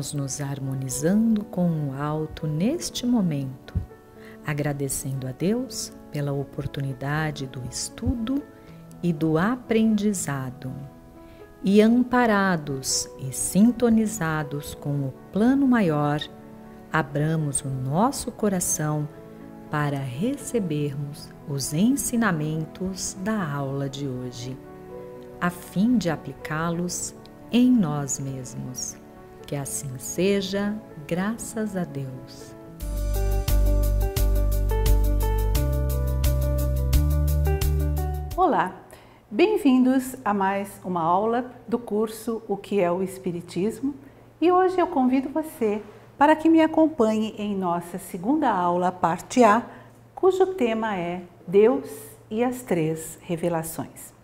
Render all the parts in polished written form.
Vamos nos harmonizando com o alto neste momento, agradecendo a Deus pela oportunidade do estudo e do aprendizado. E amparados e sintonizados com o plano maior, abramos o nosso coração para recebermos os ensinamentos da aula de hoje, a fim de aplicá-los em nós mesmos. Que assim seja, graças a Deus. Olá, bem-vindos a mais uma aula do curso O que é o Espiritismo, e hoje eu convido você para que me acompanhe em nossa segunda aula, parte A, cujo tema é Deus e as Três Revelações.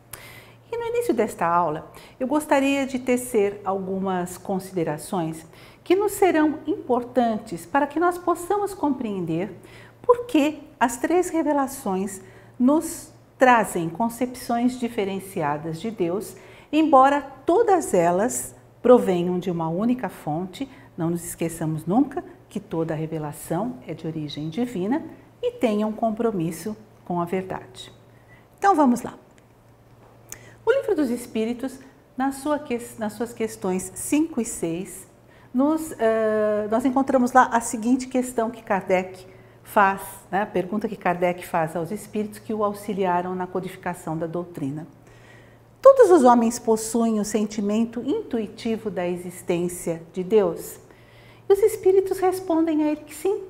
E no início desta aula, eu gostaria de tecer algumas considerações que nos serão importantes para que nós possamos compreender por que as três revelações nos trazem concepções diferenciadas de Deus, embora todas elas provenham de uma única fonte. Não nos esqueçamos nunca que toda revelação é de origem divina e tenha um compromisso com a verdade. Então vamos lá. O Livro dos Espíritos, nas suas questões 5 e 6, nós encontramos lá a seguinte questão que Kardec faz, né? A pergunta que Kardec faz aos espíritos que o auxiliaram na codificação da doutrina. Todos os homens possuem o sentimento intuitivo da existência de Deus? E os espíritos respondem a ele que sim,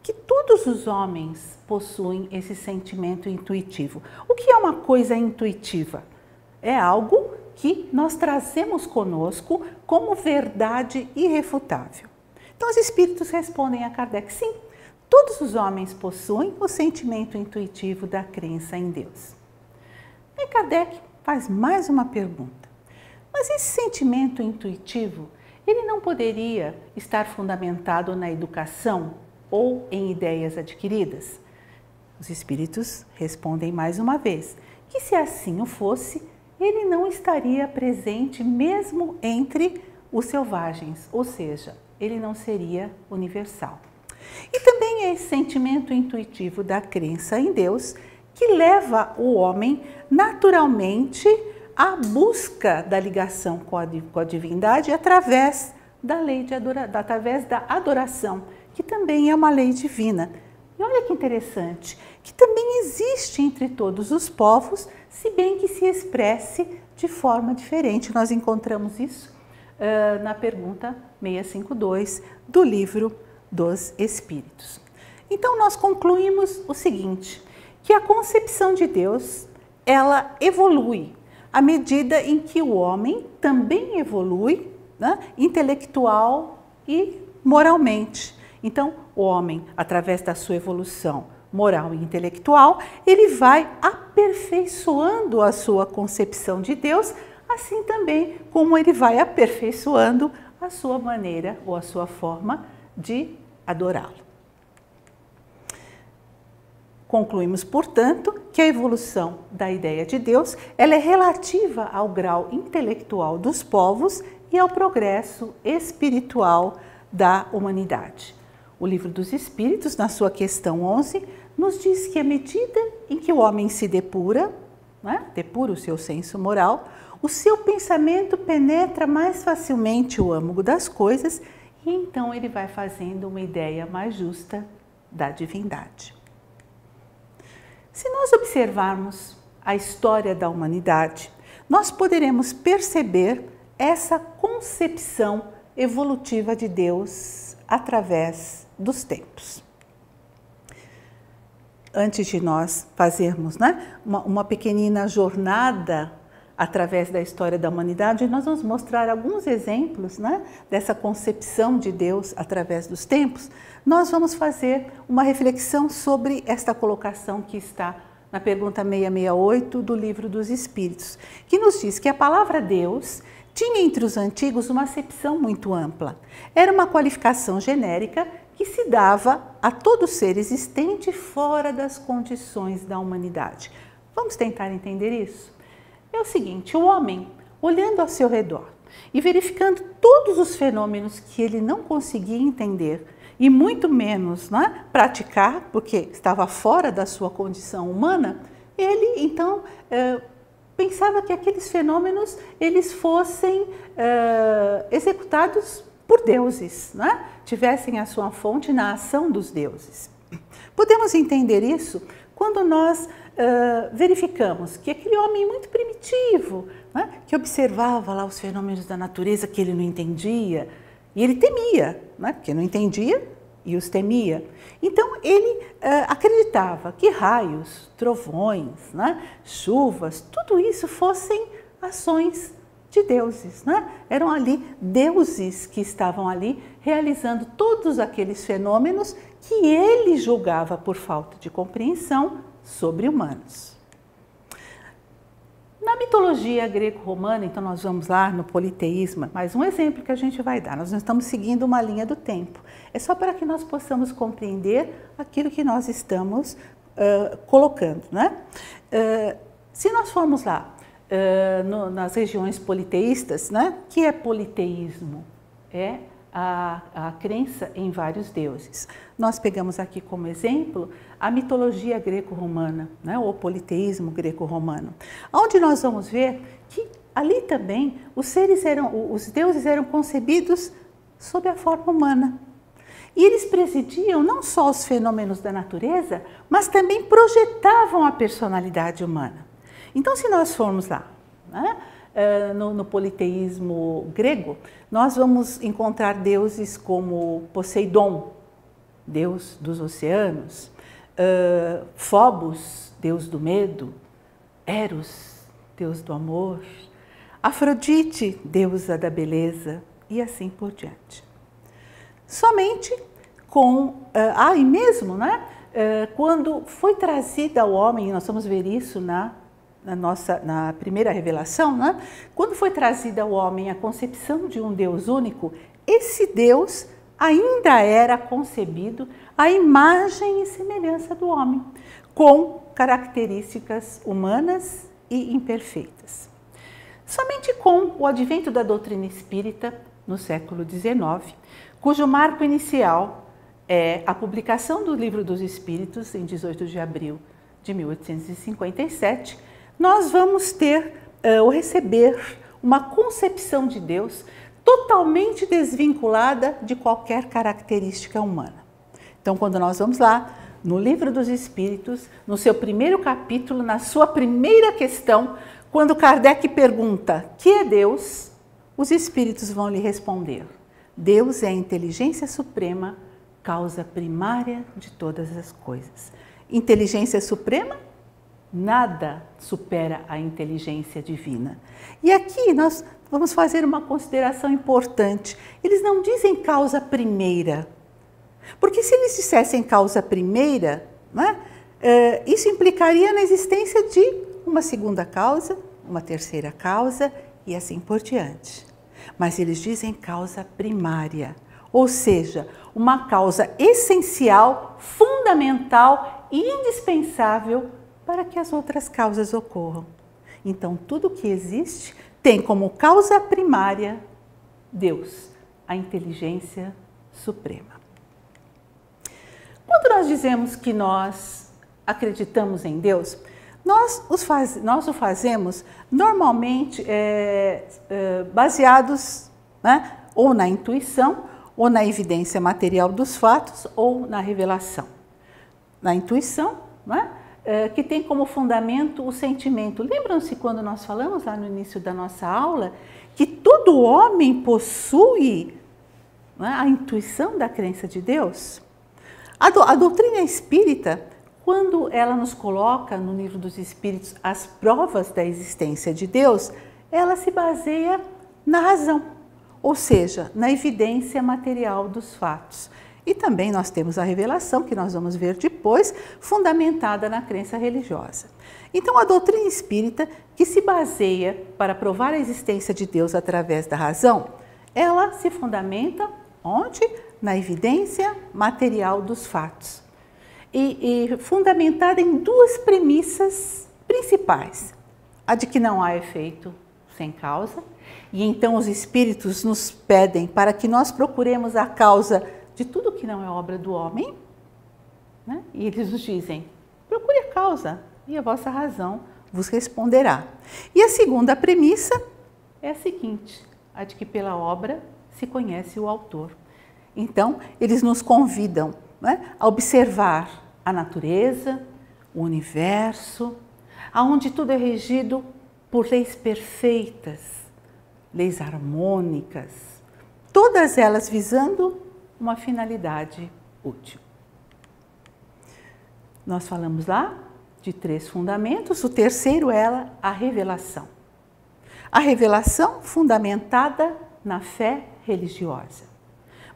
que todos os homens possuem esse sentimento intuitivo. O que é uma coisa intuitiva? É algo que nós trazemos conosco como verdade irrefutável. Então os espíritos respondem a Kardec, sim, todos os homens possuem o sentimento intuitivo da crença em Deus. E Kardec faz mais uma pergunta. Mas esse sentimento intuitivo, ele não poderia estar fundamentado na educação ou em ideias adquiridas? Os espíritos respondem mais uma vez que se assim o fosse, ele não estaria presente mesmo entre os selvagens, ou seja, ele não seria universal. E também é esse sentimento intuitivo da crença em Deus que leva o homem naturalmente à busca da ligação com a divindade através da lei através da adoração, que também é uma lei divina. E olha que interessante, que também existe entre todos os povos, se bem que se expresse de forma diferente. Nós encontramos isso na pergunta 652 do Livro dos Espíritos. Então nós concluímos o seguinte, que a concepção de Deus, ela evolui à medida em que o homem também evolui, né, intelectual e moralmente. Então o homem, através da sua evolução moral e intelectual, ele vai aperfeiçoando a sua concepção de Deus, assim também como ele vai aperfeiçoando a sua maneira ou a sua forma de adorá-lo. Concluímos, portanto, que a evolução da ideia de Deus, ela é relativa ao grau intelectual dos povos e ao progresso espiritual da humanidade. O Livro dos Espíritos, na sua questão 11, nos diz que à medida em que o homem se depura, né, depura o seu senso moral, o seu pensamento penetra mais facilmente o âmago das coisas e então ele vai fazendo uma ideia mais justa da divindade. Se nós observarmos a história da humanidade, nós poderemos perceber essa concepção evolutiva de Deus através dos tempos. Antes de nós fazermos, né, uma pequenina jornada através da história da humanidade, nós vamos mostrar alguns exemplos, né, dessa concepção de Deus através dos tempos. Nós vamos fazer uma reflexão sobre esta colocação que está na pergunta 668 do Livro dos Espíritos, que nos diz que a palavra Deus tinha entre os antigos uma acepção muito ampla. Era uma qualificação genérica que se dava a todo ser existente fora das condições da humanidade. Vamos tentar entender isso? É o seguinte, o homem, olhando ao seu redor, e verificando todos os fenômenos que ele não conseguia entender e muito menos, né, praticar, porque estava fora da sua condição humana, ele então pensava que aqueles fenômenos eles fossem executados por deuses, né? Tivessem a sua fonte na ação dos deuses. Podemos entender isso quando nós verificamos que aquele homem muito primitivo, né, que observava lá os fenômenos da natureza que ele não entendia, e ele temia, né, porque não entendia e os temia. Então ele acreditava que raios, trovões, né, chuvas, tudo isso fossem ações de deuses, né? Eram ali deuses que estavam ali realizando todos aqueles fenômenos que ele julgava por falta de compreensão sobre-humanos. Na mitologia greco-romana, então nós vamos lá no politeísmo, mais um exemplo que a gente vai dar. Nós não estamos seguindo uma linha do tempo. É só para que nós possamos compreender aquilo que nós estamos colocando, né? Se nós formos lá nas regiões politeístas, né? O que é politeísmo? É a crença em vários deuses. Nós pegamos aqui como exemplo a mitologia greco-romana, né, o politeísmo greco-romano, onde nós vamos ver que ali também os deuses eram concebidos sob a forma humana. E eles presidiam não só os fenômenos da natureza, mas também projetavam a personalidade humana. Então, se nós formos lá, né, no politeísmo grego, nós vamos encontrar deuses como Poseidon, deus dos oceanos, Phobos, deus do medo, Eros, deus do amor, Afrodite, deusa da beleza, e assim por diante. Somente e mesmo, né, quando foi trazida ao homem, nós vamos ver isso na primeira revelação, né? Quando foi trazida ao homem a concepção de um Deus único, esse Deus ainda era concebido à imagem e semelhança do homem, com características humanas e imperfeitas. Somente com o advento da doutrina espírita, no século XIX, cujo marco inicial é a publicação do Livro dos Espíritos, em 18 de abril de 1857, nós vamos ter ou receber uma concepção de Deus totalmente desvinculada de qualquer característica humana. Então, quando nós vamos lá no Livro dos Espíritos, no seu primeiro capítulo, na sua primeira questão, quando Kardec pergunta: "Que é Deus?", os Espíritos vão lhe responder: "Deus é a inteligência suprema, causa primária de todas as coisas." Inteligência suprema? Nada supera a inteligência divina. E aqui nós vamos fazer uma consideração importante. Eles não dizem causa primeira, porque se eles dissessem causa primeira, né, isso implicaria na existência de uma segunda causa, uma terceira causa e assim por diante. Mas eles dizem causa primária, ou seja, uma causa essencial, fundamental e indispensável para que as outras causas ocorram. Então, tudo que existe tem como causa primária Deus, a inteligência suprema. Quando nós dizemos que nós acreditamos em Deus, nós o fazemos normalmente baseados, né, ou na intuição, ou na evidência material dos fatos, ou na revelação. Na intuição, né, que tem como fundamento o sentimento. Lembram-se quando nós falamos lá no início da nossa aula que todo homem possui, né, a intuição da crença de Deus? A doutrina espírita, quando ela nos coloca no Livro dos Espíritos as provas da existência de Deus, ela se baseia na razão, ou seja, na evidência material dos fatos. E também nós temos a revelação, que nós vamos ver depois, fundamentada na crença religiosa. Então, a doutrina espírita, que se baseia para provar a existência de Deus através da razão, ela se fundamenta onde? Na evidência material dos fatos. E fundamentada em duas premissas principais. A de que não há efeito sem causa E então os espíritos nos pedem para que nós procuremos a causa de tudo que não é obra do homem, né? E eles nos dizem, procure a causa e a vossa razão vos responderá. E a segunda premissa é a seguinte, a de que pela obra se conhece o autor. Então, eles nos convidam, né, a observar a natureza, o universo, aonde tudo é regido por leis perfeitas, leis harmônicas, todas elas visando uma finalidade útil. Nós falamos lá de 3 fundamentos, o terceiro é a revelação. A revelação fundamentada na fé religiosa.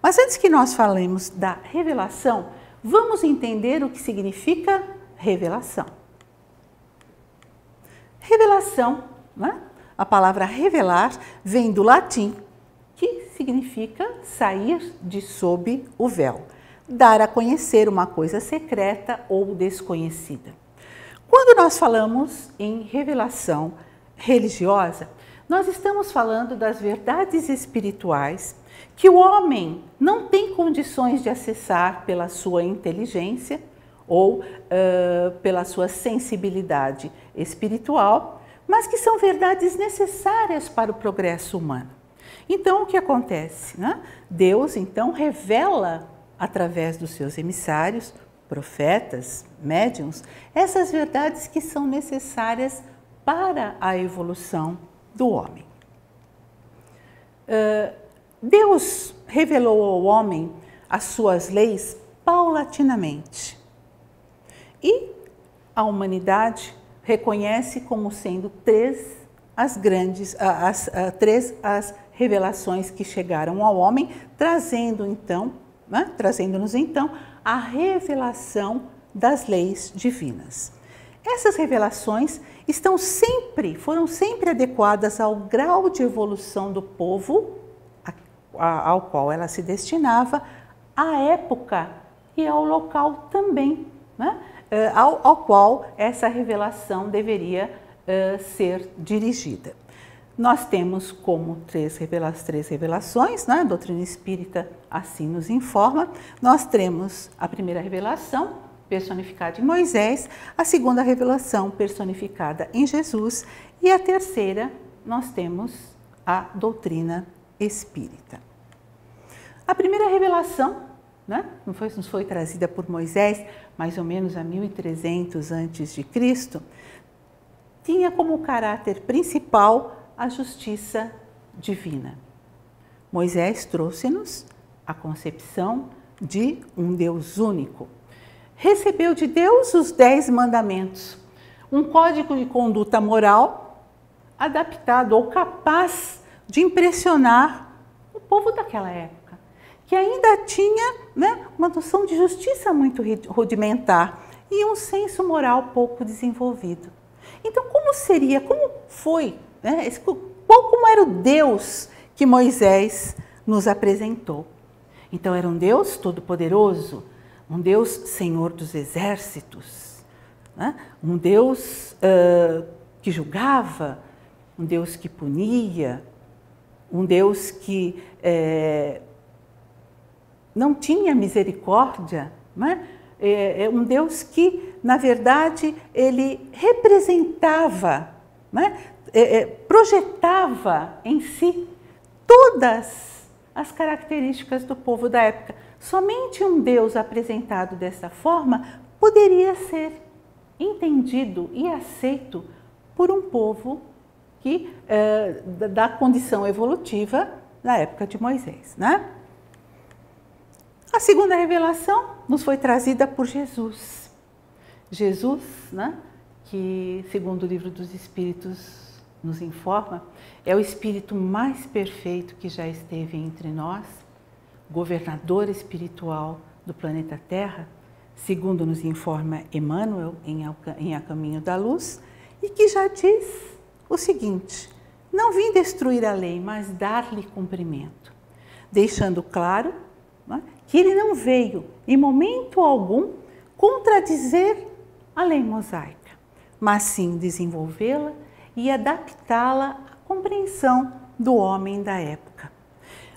Mas antes que nós falemos da revelação, vamos entender o que significa revelação. Revelação, né? A palavra revelar vem do latim, que significa sair de sob o véu, dar a conhecer uma coisa secreta ou desconhecida. Quando nós falamos em revelação religiosa, nós estamos falando das verdades espirituais que o homem não tem condições de acessar pela sua inteligência ou pela sua sensibilidade espiritual, mas que são verdades necessárias para o progresso humano. Então, o que acontece, né? Deus, então, revela através dos seus emissários, profetas, médiuns, essas verdades que são necessárias para a evolução do homem. Deus revelou ao homem as suas leis paulatinamente e a humanidade reconhece como sendo 3 as revelações que chegaram ao homem, trazendo-nos então a revelação das leis divinas. Essas revelações foram sempre adequadas ao grau de evolução do povo ao qual ela se destinava, à época e ao local também, né? Ao qual essa revelação deveria ser dirigida. Nós temos como 3 revelações, né? A doutrina espírita assim nos informa. Nós temos a primeira revelação, personificada em Moisés, a segunda revelação, personificada em Jesus, e a terceira, nós temos a doutrina espírita. A primeira revelação, né, nos foi trazida por Moisés, mais ou menos a 1300 a.C., tinha como caráter principal a justiça divina. Moisés trouxe-nos a concepção de um Deus único. Recebeu de Deus os 10 mandamentos, um código de conduta moral adaptado ou capaz de impressionar o povo daquela época, que ainda tinha, né, uma noção de justiça muito rudimentar e um senso moral pouco desenvolvido. Então, como foi, né, como era o Deus que Moisés nos apresentou? Então, era um Deus todo-poderoso, um Deus Senhor dos exércitos, né? Um Deus que julgava, um Deus que punia, um Deus que não tinha misericórdia, né? Um Deus que, na verdade, ele representava, né? Projetava em si todas as características do povo da época. Somente um Deus apresentado dessa forma poderia ser entendido e aceito por um povo que, da condição evolutiva na época de Moisés, né? A segunda revelação nos foi trazida por Jesus. Jesus, né, que, segundo o Livro dos Espíritos nos informa, é o espírito mais perfeito que já esteve entre nós, governador espiritual do planeta Terra, segundo nos informa Emmanuel em A Caminho da Luz, e que já diz o seguinte: não vim destruir a lei, mas dar-lhe cumprimento, deixando claro, né, que ele não veio, em momento algum, contradizer a lei mosaica, mas sim desenvolvê-la e adaptá-la à compreensão do homem da época.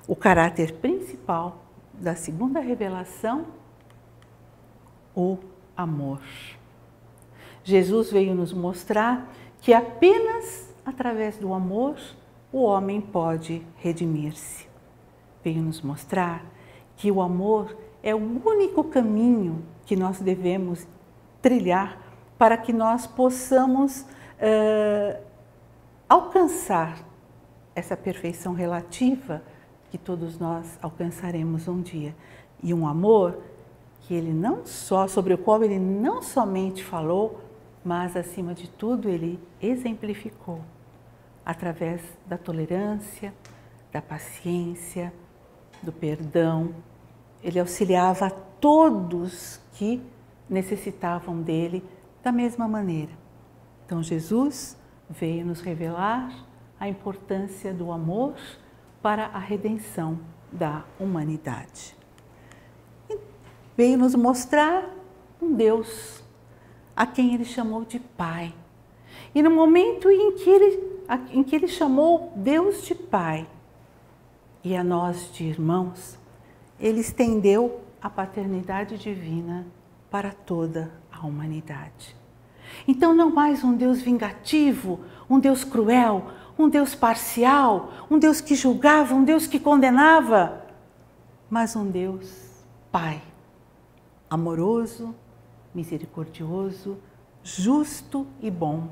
O caráter principal da segunda revelação, o amor. Jesus veio nos mostrar que apenas através do amor o homem pode redimir-se. Veio nos mostrar que o amor é o único caminho que nós devemos trilhar para que nós possamos alcançar essa perfeição relativa que todos nós alcançaremos um dia. E um amor que ele não só, sobre o qual ele não somente falou, mas acima de tudo ele exemplificou através da tolerância, da paciência, do perdão. Ele auxiliava a todos que necessitavam dele da mesma maneira. Então Jesus veio nos revelar a importância do amor para a redenção da humanidade. Veio nos mostrar um Deus a quem ele chamou de Pai. E no momento em que ele chamou Deus de Pai e a nós de irmãos, ele estendeu a paternidade divina para toda a humanidade. Então não mais um Deus vingativo, um Deus cruel, um Deus parcial, um Deus que julgava, um Deus que condenava, mas um Deus Pai, amoroso, misericordioso, justo e bom.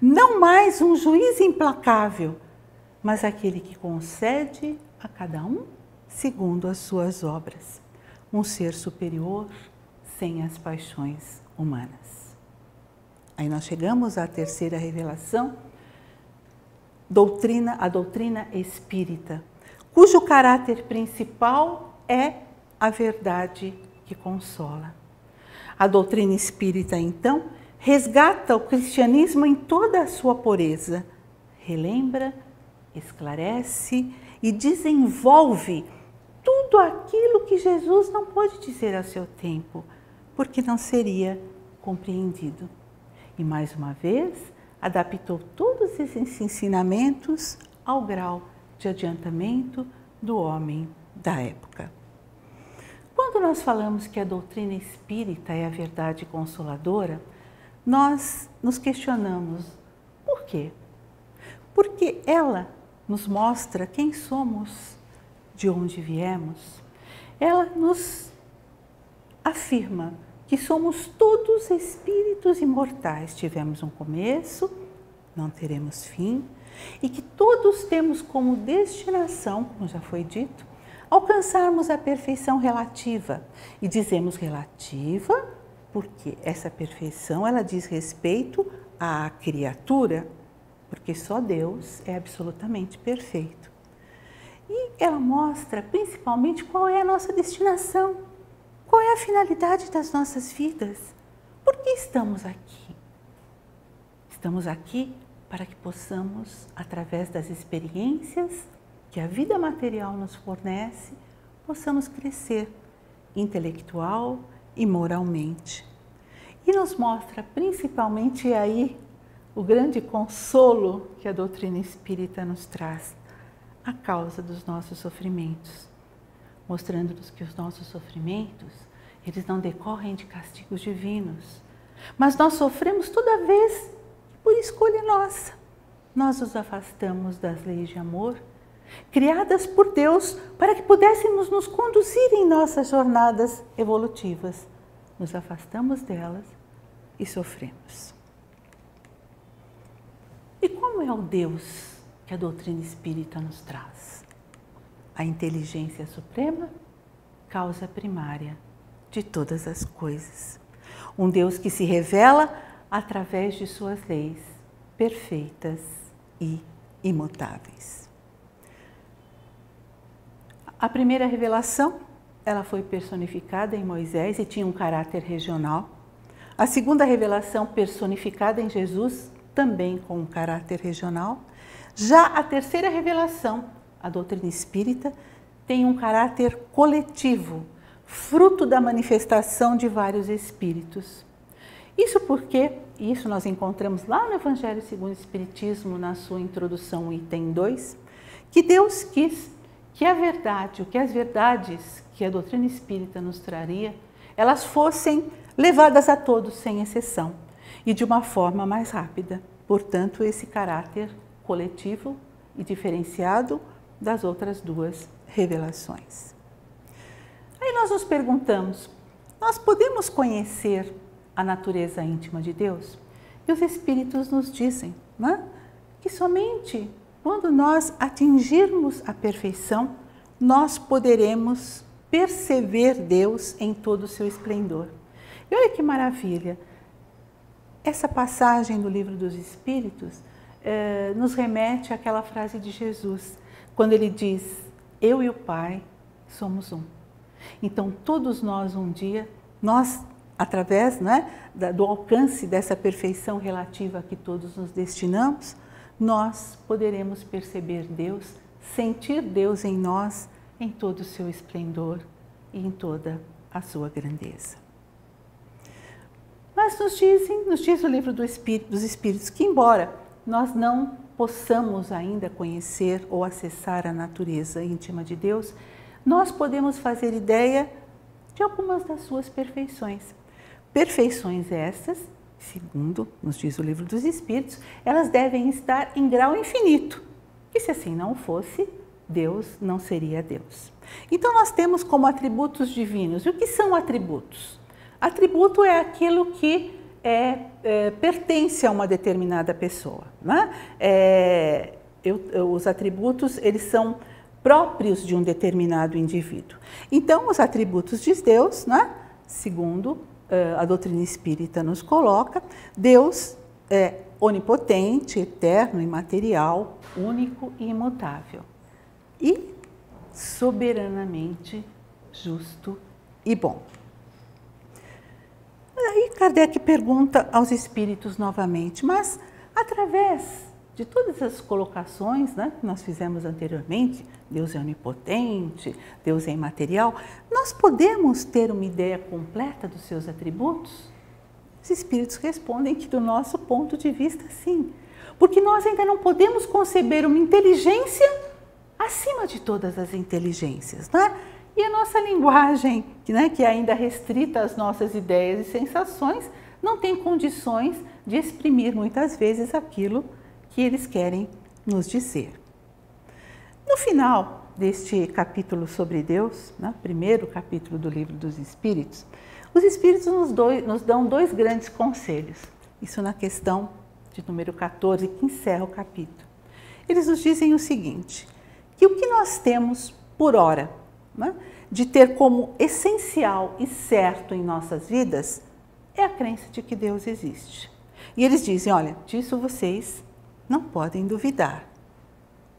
Não mais um juiz implacável, mas aquele que concede a cada um segundo as suas obras. Um ser superior, sem as paixões humanas. Aí nós chegamos à terceira revelação, a doutrina espírita, cujo caráter principal é a verdade que consola. A doutrina espírita, então, resgata o cristianismo em toda a sua pureza, relembra, esclarece e desenvolve tudo aquilo que Jesus não pôde dizer a seu tempo, porque não seria compreendido. E mais uma vez, adaptou todos esses ensinamentos ao grau de adiantamento do homem da época. Quando nós falamos que a doutrina espírita é a verdade consoladora, nós nos questionamos por quê? Porque ela nos mostra quem somos, de onde viemos. Ela nos afirma que somos todos espíritos imortais. Tivemos um começo, não teremos fim, e que todos temos como destinação, como já foi dito, alcançarmos a perfeição relativa. E dizemos relativa porque essa perfeição ela diz respeito à criatura, porque só Deus é absolutamente perfeito. E ela mostra principalmente qual é a nossa destinação, qual é a finalidade das nossas vidas. Por que estamos aqui? Estamos aqui para que possamos, através das experiências que a vida material nos fornece, possamos crescer intelectual e moralmente. E nos mostra principalmente aí o grande consolo que a doutrina espírita nos traz, a causa dos nossos sofrimentos, mostrando-nos que os nossos sofrimentos, eles não decorrem de castigos divinos, mas nós sofremos toda vez que, por escolha nossa, nós nos afastamos das leis de amor, criadas por Deus para que pudéssemos nos conduzir em nossas jornadas evolutivas. Nos afastamos delas e sofremos. E como é o Deus que a doutrina espírita nos traz? A inteligência suprema, causa primária de todas as coisas. Um Deus que se revela através de suas leis perfeitas e imutáveis. A primeira revelação, ela foi personificada em Moisés e tinha um caráter regional. A segunda revelação, personificada em Jesus, também com um caráter regional. Já a terceira revelação, a doutrina espírita, tem um caráter coletivo, fruto da manifestação de vários espíritos. Isso porque, isso nós encontramos lá no Evangelho segundo o Espiritismo, na sua introdução, item 2, que Deus quis que a verdade, o que as verdades que a doutrina espírita nos traria, elas fossem levadas a todos sem exceção e de uma forma mais rápida. Portanto, esse caráter coletivo e diferenciado das outras duas revelações. Aí nós nos perguntamos, nós podemos conhecer a natureza íntima de Deus? E os Espíritos nos dizem, né, que somente quando nós atingirmos a perfeição, nós poderemos perceber Deus em todo o seu esplendor. E olha que maravilha! Essa passagem do Livro dos Espíritos nos remete àquela frase de Jesus, quando ele diz, eu e o Pai somos um. Então, todos nós um dia, nós, através, né, do alcance dessa perfeição relativa a que todos nos destinamos, nós poderemos perceber Deus, sentir Deus em nós, em todo o seu esplendor e em toda a sua grandeza. Mas nos diz o Livro dos Espíritos que, embora nós não possamos ainda conhecer ou acessar a natureza íntima de Deus, nós podemos fazer ideia de algumas das suas perfeições. Perfeições essas, segundo nos diz o Livro dos Espíritos, elas devem estar em grau infinito. E se assim não fosse, Deus não seria Deus. Então nós temos como atributos divinos. E o que são atributos? Atributo é aquilo que pertence a uma determinada pessoa, né? Os atributos, eles são próprios de um determinado indivíduo. Então, os atributos de Deus, né, segundo a doutrina espírita nos coloca, Deus é onipotente, eterno, imaterial, único e imutável. E soberanamente justo e bom. Aí Kardec pergunta aos espíritos novamente, mas através de todas as colocações, né, que nós fizemos anteriormente, Deus é onipotente, Deus é imaterial, nós podemos ter uma ideia completa dos seus atributos? Os espíritos respondem que do nosso ponto de vista, sim. Porque nós ainda não podemos conceber uma inteligência acima de todas as inteligências, né? E a nossa linguagem, né, que é ainda restrita às nossas ideias e sensações, não tem condições de exprimir muitas vezes aquilo que eles querem nos dizer. No final deste capítulo sobre Deus, né, primeiro capítulo do Livro dos Espíritos, os Espíritos nos dão dois grandes conselhos. Isso na questão de número 14, que encerra o capítulo. Eles nos dizem o seguinte, que o que nós temos por hora, né, de ter como essencial e certo em nossas vidas é a crença de que Deus existe. E eles dizem, olha, disso vocês não podem duvidar.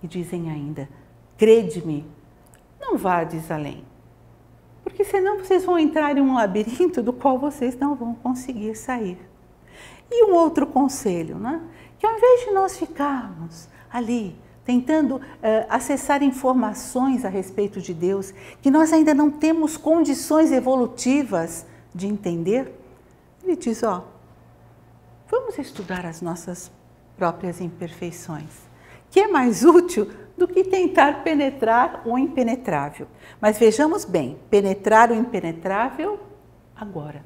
E dizem ainda, crede-me, não vades além, porque senão vocês vão entrar em um labirinto do qual vocês não vão conseguir sair. E um outro conselho, né, que ao invés de nós ficarmos ali tentando acessar informações a respeito de Deus, que nós ainda não temos condições evolutivas de entender, ele diz, ó, vamos estudar as nossas próprias imperfeições, que é mais útil do que tentar penetrar o impenetrável. Mas vejamos bem, penetrar o impenetrável agora,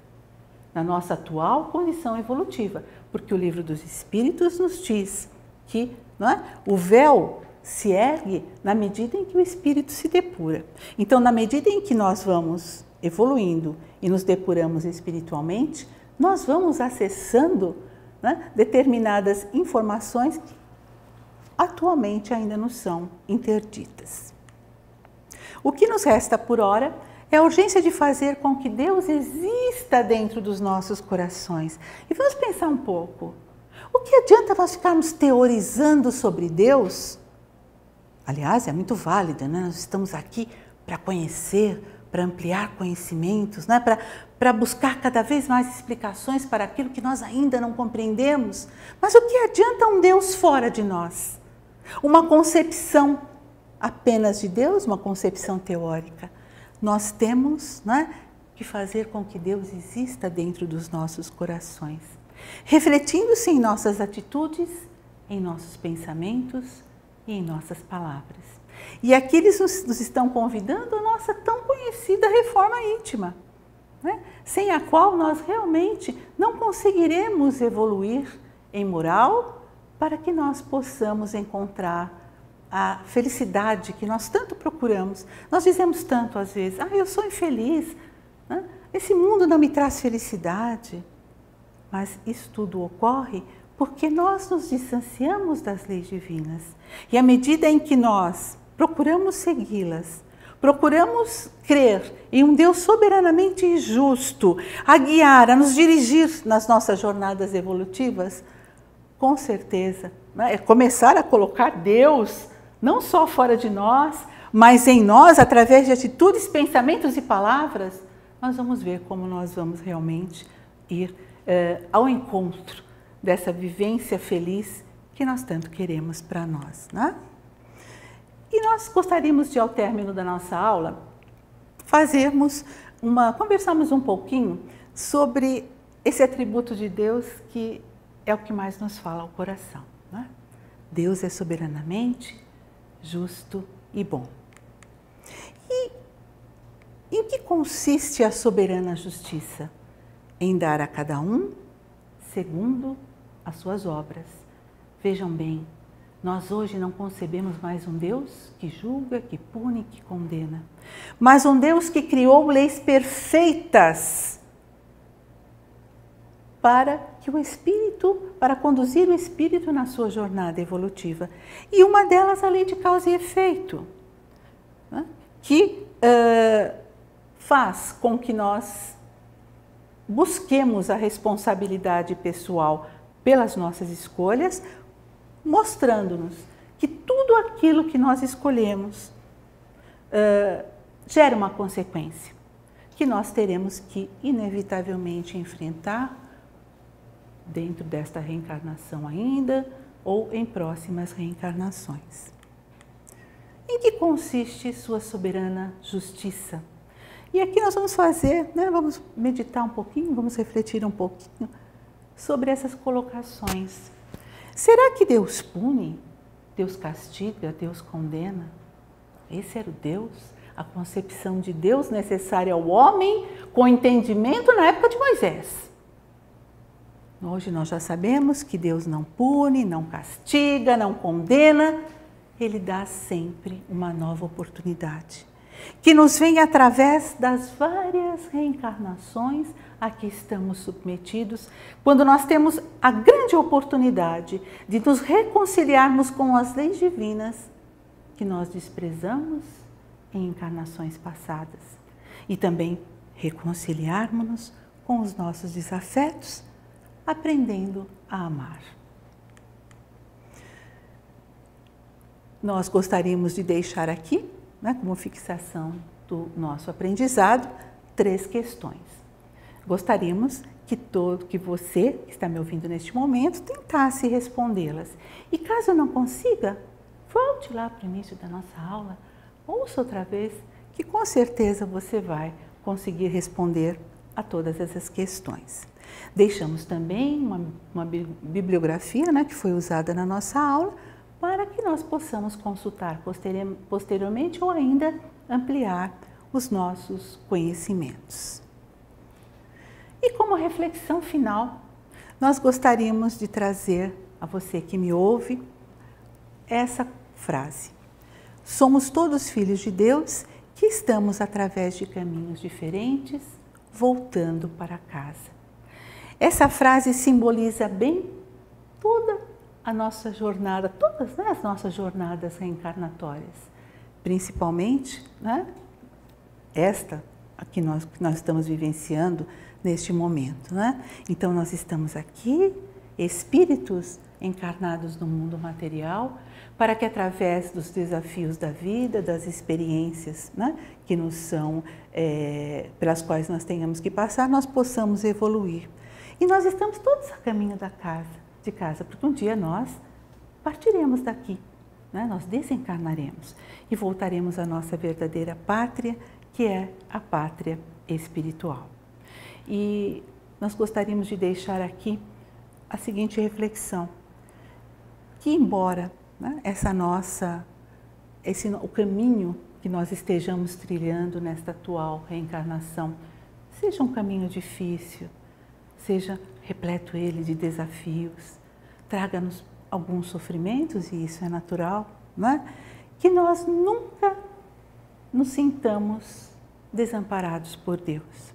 na nossa atual condição evolutiva, porque o Livro dos Espíritos nos diz que, não é, o véu se ergue na medida em que o espírito se depura. Então, na medida em que nós vamos evoluindo e nos depuramos espiritualmente, nós vamos acessando, né, determinadas informações que atualmente ainda nos são interditas. O que nos resta por hora é a urgência de fazer com que Deus exista dentro dos nossos corações. E vamos pensar um pouco. O que adianta nós ficarmos teorizando sobre Deus? Aliás, é muito válido, né? Nós estamos aqui para conhecer, para ampliar conhecimentos, né? Para buscar cada vez mais explicações para aquilo que nós ainda não compreendemos. Mas o que adianta um Deus fora de nós? Uma concepção apenas de Deus, uma concepção teórica. Nós temos, né, que fazer com que Deus exista dentro dos nossos corações, refletindo-se em nossas atitudes, em nossos pensamentos e em nossas palavras. E aqui eles nos estão convidando a nossa tão conhecida reforma íntima, né? Sem a qual nós realmente não conseguiremos evoluir em moral para que nós possamos encontrar a felicidade que nós tanto procuramos. Nós dizemos tanto às vezes, eu sou infeliz, né? Esse mundo não me traz felicidade. Mas isso tudo ocorre porque nós nos distanciamos das leis divinas. E à medida em que nós procuramos segui-las, procuramos crer em um Deus soberanamente justo, a guiar, a nos dirigir nas nossas jornadas evolutivas, com certeza, né, é começar a colocar Deus não só fora de nós, mas em nós, através de atitudes, pensamentos e palavras, nós vamos ver como nós vamos realmente ir ao encontro dessa vivência feliz que nós tanto queremos para nós, né? E nós gostaríamos de, ao término da nossa aula, conversarmos um pouquinho sobre esse atributo de Deus que é o que mais nos fala ao coração, né? Deus é soberanamente justo e bom. E em que consiste a soberana justiça? Em dar a cada um segundo as suas obras. Vejam bem, nós hoje não concebemos mais um Deus que julga, que pune, que condena, mas um Deus que criou leis perfeitas para conduzir o espírito na sua jornada evolutiva. E uma delas a lei de causa e efeito, né? Que faz com que nós busquemos a responsabilidade pessoal pelas nossas escolhas, mostrando-nos que tudo aquilo que nós escolhemos gera uma consequência, que nós teremos que inevitavelmente enfrentar dentro desta reencarnação ainda ou em próximas reencarnações. Em que consiste sua soberana justiça? E aqui nós vamos vamos meditar um pouquinho, vamos refletir um pouquinho sobre essas colocações. Será que Deus pune? Deus castiga? Deus condena? Esse era o Deus, a concepção de Deus necessária ao homem com entendimento na época de Moisés. Hoje nós já sabemos que Deus não pune, não castiga, não condena. Ele dá sempre uma nova oportunidade, que nos vem através das várias reencarnações a que estamos submetidos, quando nós temos a grande oportunidade de nos reconciliarmos com as leis divinas que nós desprezamos em encarnações passadas e também reconciliarmos-nos com os nossos desafetos, aprendendo a amar. Nós gostaríamos de deixar aqui, como fixação do nosso aprendizado, 3 questões. Gostaríamos que você, que está me ouvindo neste momento, tentasse respondê-las. E caso não consiga, volte lá para o início da nossa aula, ouça outra vez, que com certeza você vai conseguir responder a todas essas questões. Deixamos também uma bibliografia, que foi usada na nossa aula, para que nós possamos consultar posteriormente ou ainda ampliar os nossos conhecimentos. E como reflexão final, nós gostaríamos de trazer a você que me ouve essa frase: somos todos filhos de Deus que estamos através de caminhos diferentes, voltando para casa. Essa frase simboliza bem toda a nossa jornada, todas as nossas jornadas reencarnatórias, principalmente esta que nós estamos vivenciando neste momento. Então nós estamos aqui, espíritos encarnados no mundo material, para que através dos desafios da vida, das experiências que nos são, pelas quais nós tenhamos que passar, nós possamos evoluir. E nós estamos todos a caminho de casa, porque um dia nós partiremos daqui, nós desencarnaremos e voltaremos à nossa verdadeira pátria, que é a pátria espiritual. E nós gostaríamos de deixar aqui a seguinte reflexão, que embora né, o caminho que nós estejamos trilhando nesta atual reencarnação, seja um caminho difícil, seja repleto ele de desafios, traga-nos alguns sofrimentos, e isso é natural, né? Que nós nunca nos sintamos desamparados por Deus.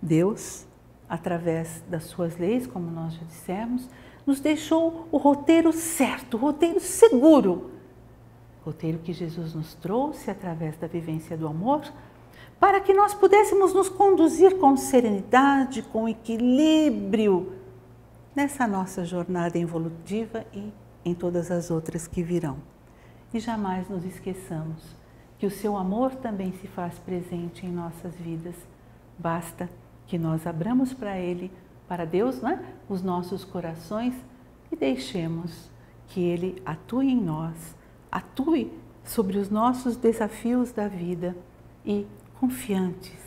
Deus, através das suas leis, como nós já dissemos, nos deixou o roteiro certo, o roteiro seguro, o roteiro que Jesus nos trouxe através da vivência do amor, para que nós pudéssemos nos conduzir com serenidade, com equilíbrio, nessa nossa jornada evolutiva e em todas as outras que virão. E jamais nos esqueçamos que o seu amor também se faz presente em nossas vidas. Basta que nós abramos para Ele, para Deus, né, os nossos corações e deixemos que Ele atue em nós, atue sobre os nossos desafios da vida e, confiantes,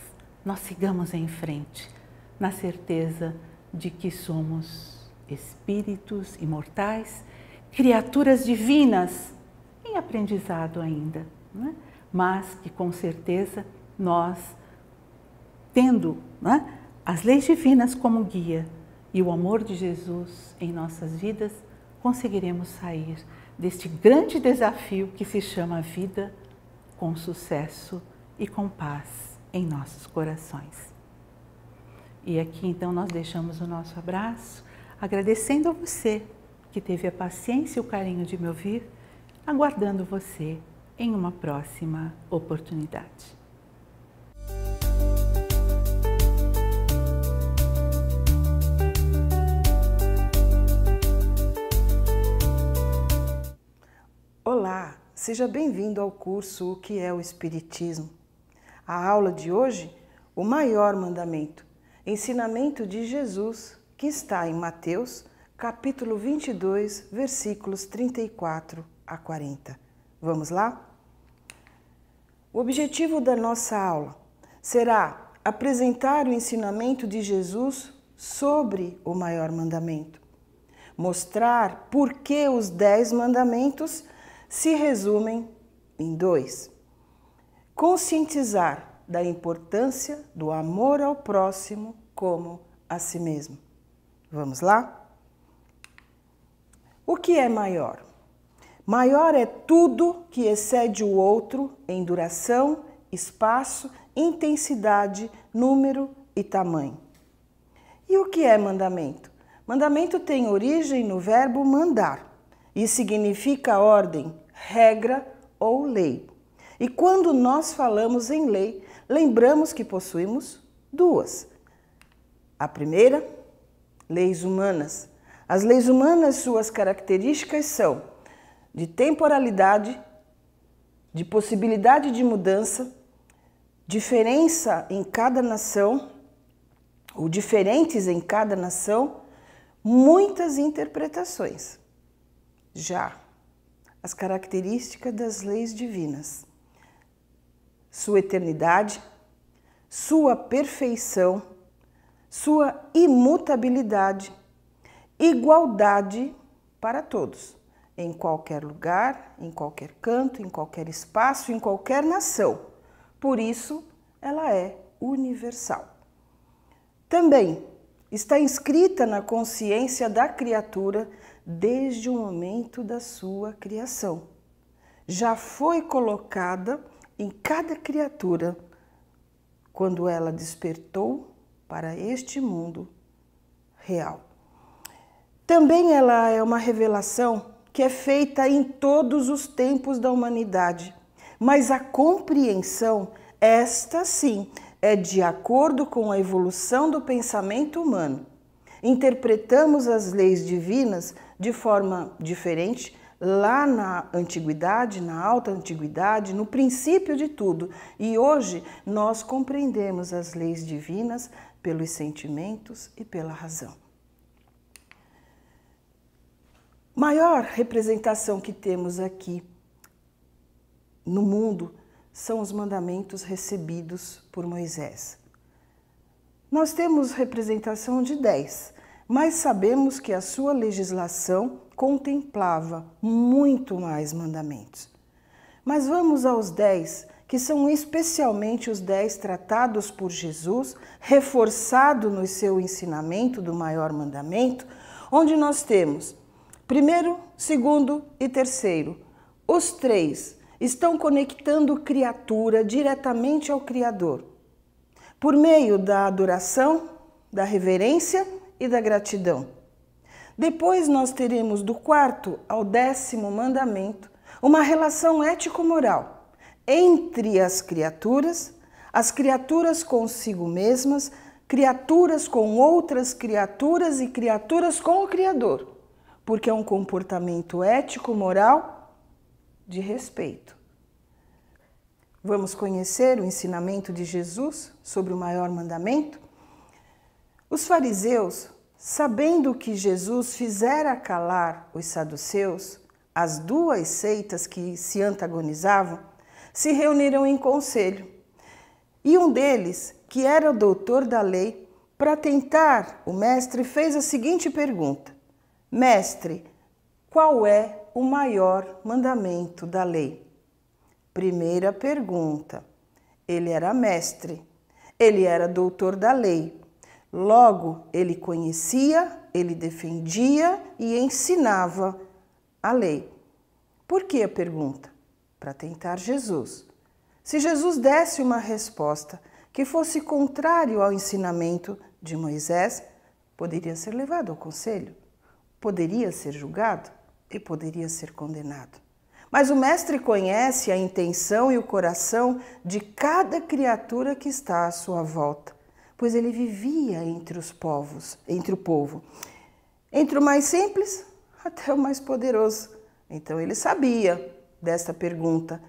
nós sigamos em frente, na certeza de que somos espíritos imortais, criaturas divinas, em aprendizado ainda, né? Mas que com certeza nós, tendo, né, as leis divinas como guia e o amor de Jesus em nossas vidas, conseguiremos sair deste grande desafio que se chama vida com sucesso e com paz em nossos corações. E aqui então nós deixamos o nosso abraço, agradecendo a você que teve a paciência e o carinho de me ouvir, aguardando você em uma próxima oportunidade. Olá, seja bem-vindo ao curso O que é o Espiritismo. A aula de hoje, o maior mandamento, ensinamento de Jesus, que está em Mateus, capítulo 22, versículos 34 a 40. Vamos lá? O objetivo da nossa aula será apresentar o ensinamento de Jesus sobre o maior mandamento, mostrar por que os 10 mandamentos se resumem em 2, conscientizar da importância do amor ao próximo como a si mesmo. Vamos lá? O que é maior? Maior é tudo que excede o outro em duração, espaço, intensidade, número e tamanho. E o que é mandamento? Mandamento tem origem no verbo mandar e significa ordem, regra ou lei. E quando nós falamos em lei, lembramos que possuímos 2. A primeira, leis humanas. As leis humanas, suas características são de temporalidade, de possibilidade de mudança, diferença em cada nação, ou diferentes em cada nação, muitas interpretações. Já as características das leis divinas, sua eternidade, sua perfeição, sua imutabilidade, igualdade para todos, em qualquer lugar, em qualquer canto, em qualquer espaço, em qualquer nação. Por isso, ela é universal. Também está inscrita na consciência da criatura desde o momento da sua criação. Já foi colocada em cada criatura quando ela despertou para este mundo real. Também ela é uma revelação que é feita em todos os tempos da humanidade, mas a compreensão, esta sim, é de acordo com a evolução do pensamento humano. Interpretamos as leis divinas de forma diferente lá na antiguidade, na alta antiguidade, no princípio de tudo. E hoje nós compreendemos as leis divinas pelos sentimentos e pela razão. Maior representação que temos aqui no mundo são os mandamentos recebidos por Moisés. Nós temos representação de 10, mas sabemos que a sua legislação contemplava muito mais mandamentos. Mas vamos aos 10, que são especialmente os 10 tratados por Jesus, reforçado no seu ensinamento do maior mandamento, onde nós temos primeiro, segundo e terceiro. Os 3 estão conectando criatura diretamente ao Criador, por meio da adoração, da reverência e da gratidão. Depois nós teremos do 4º ao 10º mandamento uma relação ético-moral entre as criaturas consigo mesmas, criaturas com outras criaturas e criaturas com o Criador, porque é um comportamento ético-moral de respeito. Vamos conhecer o ensinamento de Jesus sobre o maior mandamento? Os fariseus, sabendo que Jesus fizera calar os saduceus, as 2 seitas que se antagonizavam, se reuniram em conselho. E um deles, que era o doutor da lei, para tentar o mestre, fez a seguinte pergunta: Mestre, qual é o maior mandamento da lei? Primeira pergunta. Ele era mestre, ele era doutor da lei. Logo, ele conhecia, ele defendia e ensinava a lei. Por que a pergunta? Para tentar Jesus. Se Jesus desse uma resposta que fosse contrário ao ensinamento de Moisés, poderia ser levado ao conselho, poderia ser julgado e poderia ser condenado. Mas o mestre conhece a intenção e o coração de cada criatura que está à sua volta, pois ele vivia entre os povos, entre o povo, entre o mais simples até o mais poderoso. Então ele sabia desta pergunta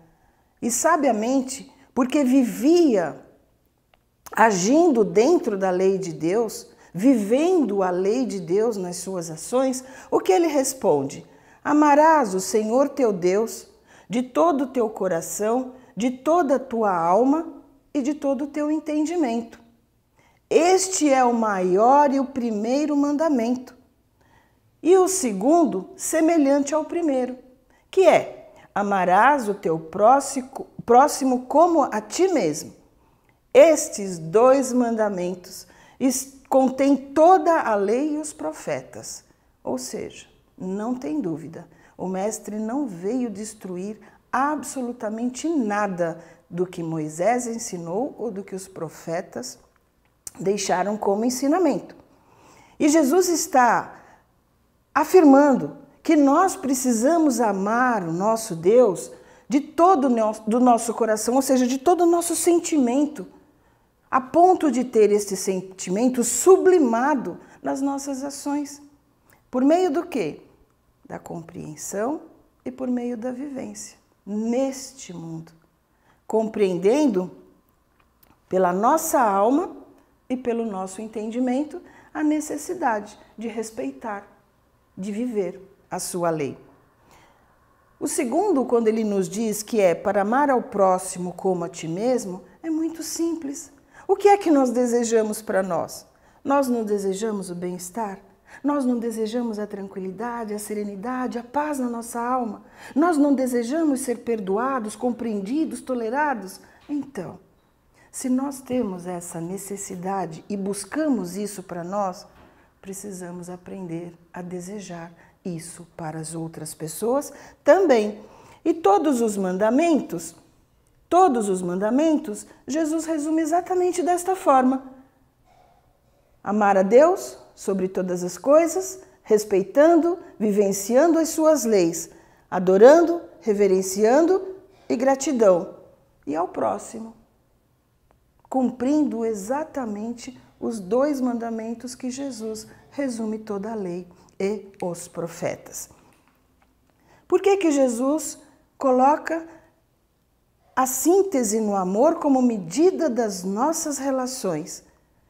e sabiamente, porque vivia agindo dentro da lei de Deus, vivendo a lei de Deus nas suas ações, o que ele responde? Amarás o Senhor teu Deus de todo o teu coração, de toda a tua alma e de todo o teu entendimento. Este é o maior e o primeiro mandamento. E o segundo, semelhante ao primeiro, que é: amarás o teu próximo como a ti mesmo. Estes 2 mandamentos contêm toda a lei e os profetas. Ou seja, não tem dúvida, o mestre não veio destruir absolutamente nada do que Moisés ensinou ou do que os profetas deixaram como ensinamento. E Jesus está afirmando que nós precisamos amar o nosso Deus de todo do nosso coração, ou seja, de todo o nosso sentimento, a ponto de ter este sentimento sublimado nas nossas ações. Por meio do quê? Da compreensão e por meio da vivência neste mundo, compreendendo pela nossa alma e pelo nosso entendimento a necessidade de respeitar, de viver a sua lei. O segundo, quando ele nos diz que é para amar ao próximo como a ti mesmo, é muito simples. O que é que nós desejamos para nós? Nós não desejamos o bem-estar? Nós não desejamos a tranquilidade, a serenidade, a paz na nossa alma? Nós não desejamos ser perdoados, compreendidos, tolerados? Então, se nós temos essa necessidade e buscamos isso para nós, precisamos aprender a desejar isso para as outras pessoas também. E todos os mandamentos, Jesus resume exatamente desta forma: amar a Deus sobre todas as coisas, respeitando, vivenciando as suas leis, adorando, reverenciando e gratidão. E ao próximo, cumprindo exatamente os 2 mandamentos que Jesus resume toda a lei e os profetas. Por que Jesus coloca a síntese no amor como medida das nossas relações?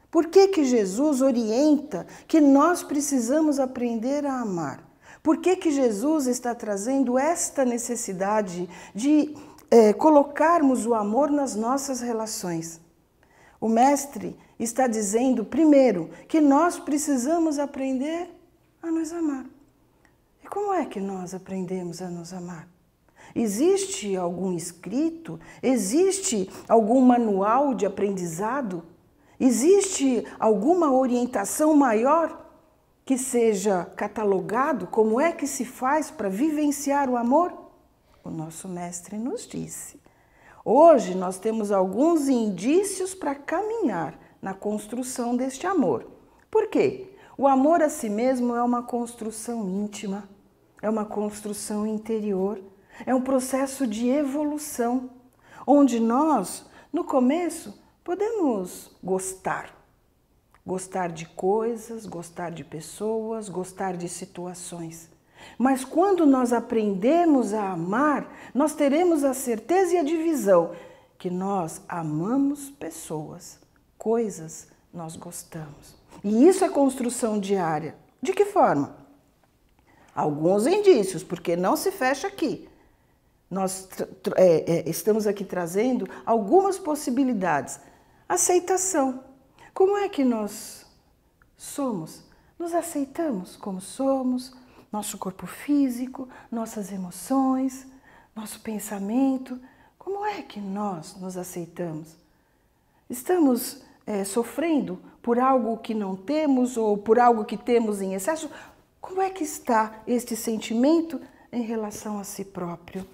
Por que Jesus orienta que nós precisamos aprender a amar? Por que Jesus está trazendo esta necessidade de colocarmos o amor nas nossas relações? O Mestre está dizendo, primeiro, que nós precisamos aprender a nos amar. E como é que nós aprendemos a nos amar? Existe algum escrito? Existe algum manual de aprendizado? Existe alguma orientação maior que seja catalogado? Como é que se faz para vivenciar o amor? O nosso Mestre nos disse. Hoje nós temos alguns indícios para caminhar na construção deste amor. Por quê? O amor a si mesmo é uma construção íntima, é uma construção interior, é um processo de evolução, onde nós, no começo, podemos gostar de coisas, gostar de pessoas, gostar de situações. Mas quando nós aprendemos a amar, nós teremos a certeza e a divisão que nós amamos pessoas, coisas nós gostamos. E isso é construção diária. De que forma? Alguns indícios, porque não se fecha aqui. Nós estamos aqui trazendo algumas possibilidades. Aceitação. Como é que nós somos? Nos aceitamos como somos, nosso corpo físico, nossas emoções, nosso pensamento. Como é que nós nos aceitamos? Estamos sofrendo por algo que não temos ou por algo que temos em excesso? Como é que está este sentimento em relação a si próprio?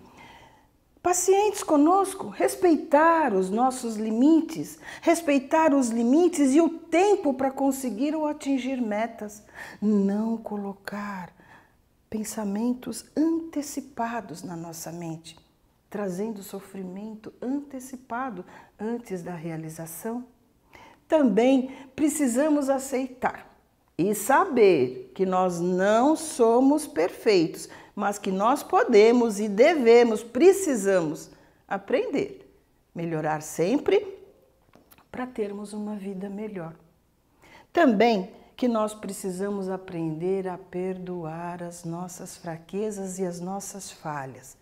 Pacientes conosco, respeitar os nossos limites, respeitar os limites e o tempo para conseguir ou atingir metas. Não colocar pensamentos antecipados na nossa mente, trazendo sofrimento antecipado antes da realização. Também precisamos aceitar e saber que nós não somos perfeitos, mas que nós podemos e devemos, precisamos aprender, melhorar sempre para termos uma vida melhor. Também que nós precisamos aprender a perdoar as nossas fraquezas e as nossas falhas.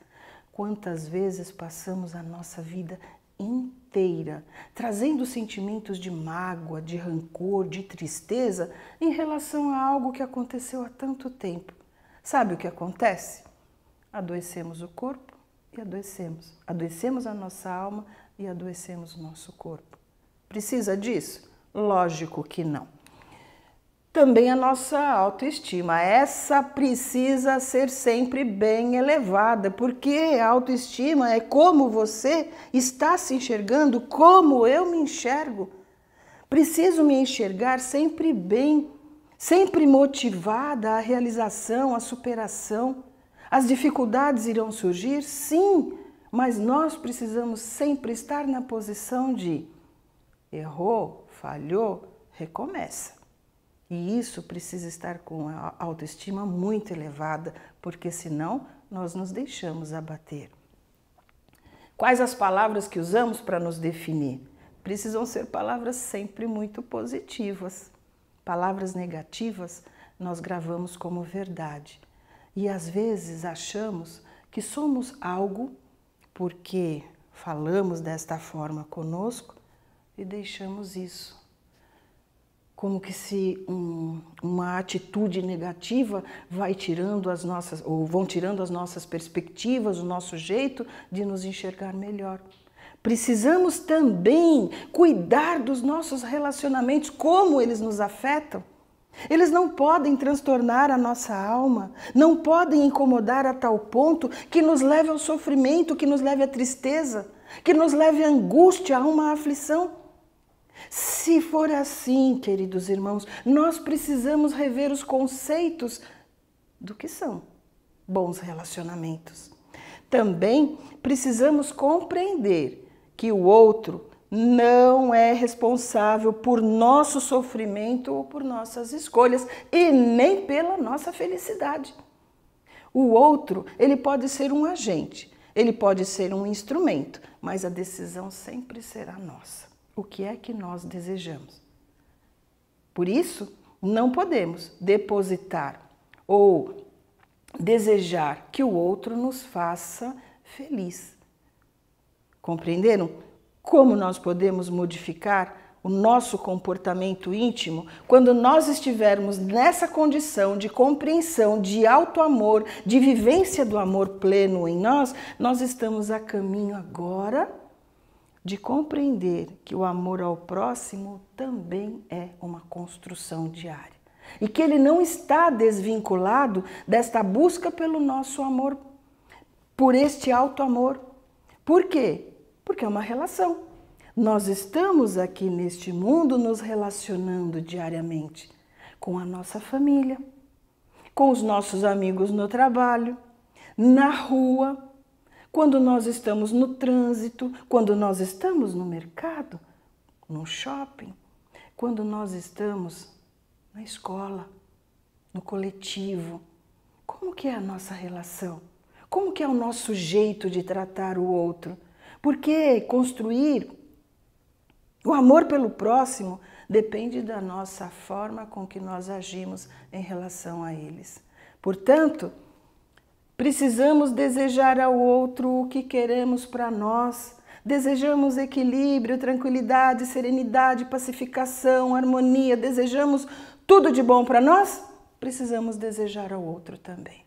Quantas vezes passamos a nossa vida inteira trazendo sentimentos de mágoa, de rancor, de tristeza em relação a algo que aconteceu há tanto tempo. Sabe o que acontece? Adoecemos o corpo e adoecemos. Adoecemos a nossa alma e adoecemos o nosso corpo. Precisa disso? Lógico que não. Também a nossa autoestima. Essa precisa ser sempre bem elevada, porque a autoestima é como você está se enxergando, como eu me enxergo. Preciso me enxergar sempre bem, sempre motivada à realização, à superação. As dificuldades irão surgir? Sim, mas nós precisamos sempre estar na posição de errou, falhou, recomeça. E isso precisa estar com a autoestima muito elevada, porque senão nós nos deixamos abater. Quais as palavras que usamos para nos definir? Precisam ser palavras sempre muito positivas. Palavras negativas nós gravamos como verdade. E às vezes achamos que somos algo porque falamos desta forma conosco e deixamos isso. Como que se uma atitude negativa vai tirando as nossas, ou vão tirando as nossas perspectivas, o nosso jeito de nos enxergar melhor. Precisamos também cuidar dos nossos relacionamentos, como eles nos afetam. Eles não podem transtornar a nossa alma, não podem incomodar a tal ponto que nos leve ao sofrimento, que nos leve à tristeza, que nos leve à angústia, a uma aflição. Se for assim, queridos irmãos, nós precisamos rever os conceitos do que são bons relacionamentos. Também precisamos compreender que o outro não é responsável por nosso sofrimento ou por nossas escolhas e nem pela nossa felicidade. O outro, ele pode ser um agente, ele pode ser um instrumento, mas a decisão sempre será nossa. O que é que nós desejamos? Por isso, não podemos depositar ou desejar que o outro nos faça feliz. Compreenderam como nós podemos modificar o nosso comportamento íntimo, quando nós estivermos nessa condição de compreensão, de auto-amor, de vivência do amor pleno em nós, nós estamos a caminho agora de compreender que o amor ao próximo também é uma construção diária. E que ele não está desvinculado desta busca pelo nosso amor, por este auto-amor. Por quê? Porque é uma relação. Nós estamos aqui neste mundo nos relacionando diariamente com a nossa família, com os nossos amigos no trabalho, na rua, quando nós estamos no trânsito, quando nós estamos no mercado, no shopping, quando nós estamos na escola, no coletivo. Como que é a nossa relação? Como que é o nosso jeito de tratar o outro? Porque construir o amor pelo próximo depende da nossa forma com que nós agimos em relação a eles. Portanto, precisamos desejar ao outro o que queremos para nós. Desejamos equilíbrio, tranquilidade, serenidade, pacificação, harmonia. Desejamos tudo de bom para nós? Precisamos desejar ao outro também.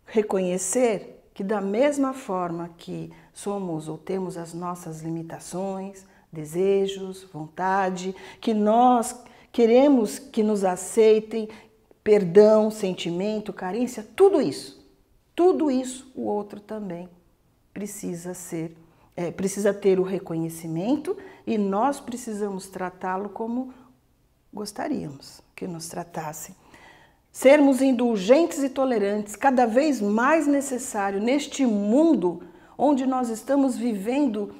Reconhecer que da mesma forma que somos ou temos as nossas limitações, desejos, vontade, que nós queremos que nos aceitem, perdão, sentimento, carência, tudo isso o outro também precisa ter o reconhecimento e nós precisamos tratá-lo como gostaríamos que nos tratassem. Sermos indulgentes e tolerantes, cada vez mais necessário neste mundo onde nós estamos vivendo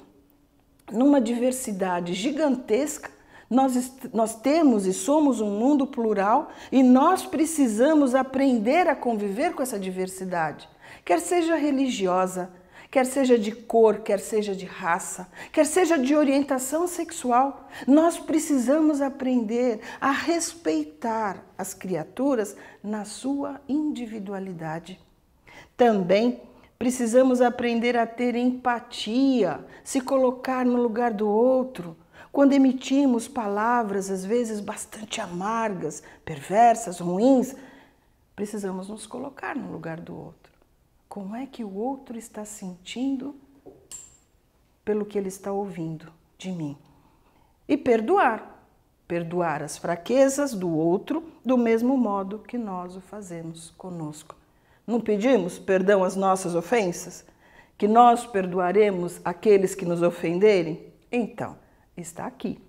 numa diversidade gigantesca. Nós temos e somos um mundo plural e nós precisamos aprender a conviver com essa diversidade, quer seja religiosa, quer seja de cor, quer seja de raça, quer seja de orientação sexual. Nós precisamos aprender a respeitar as criaturas na sua individualidade. Também precisamos aprender a ter empatia, se colocar no lugar do outro. Quando emitimos palavras, às vezes bastante amargas, perversas, ruins, precisamos nos colocar no lugar do outro. Como é que o outro está sentindo pelo que ele está ouvindo de mim? E perdoar as fraquezas do outro do mesmo modo que nós o fazemos conosco. Não pedimos perdão às nossas ofensas? Que nós perdoaremos aqueles que nos ofenderem? Então, está aqui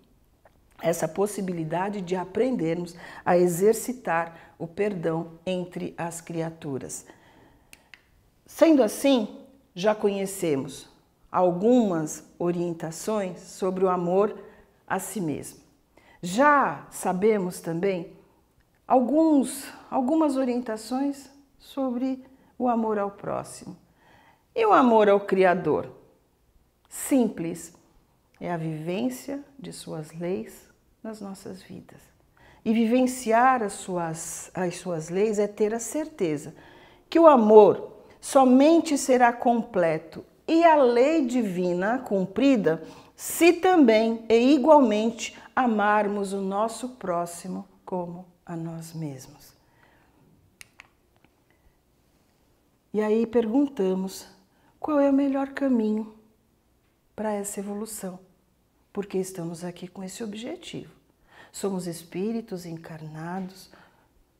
essa possibilidade de aprendermos a exercitar o perdão entre as criaturas. Sendo assim, já conhecemos algumas orientações sobre o amor a si mesmo. Já sabemos também algumas orientações sobre o amor ao próximo. E o amor ao Criador? Simples, é a vivência de suas leis nas nossas vidas. E vivenciar as suas leis é ter a certeza que o amor somente será completo e a lei divina cumprida se também e igualmente amarmos o nosso próximo como a nós mesmos. E aí perguntamos, qual é o melhor caminho para essa evolução? Porque estamos aqui com esse objetivo. Somos espíritos encarnados,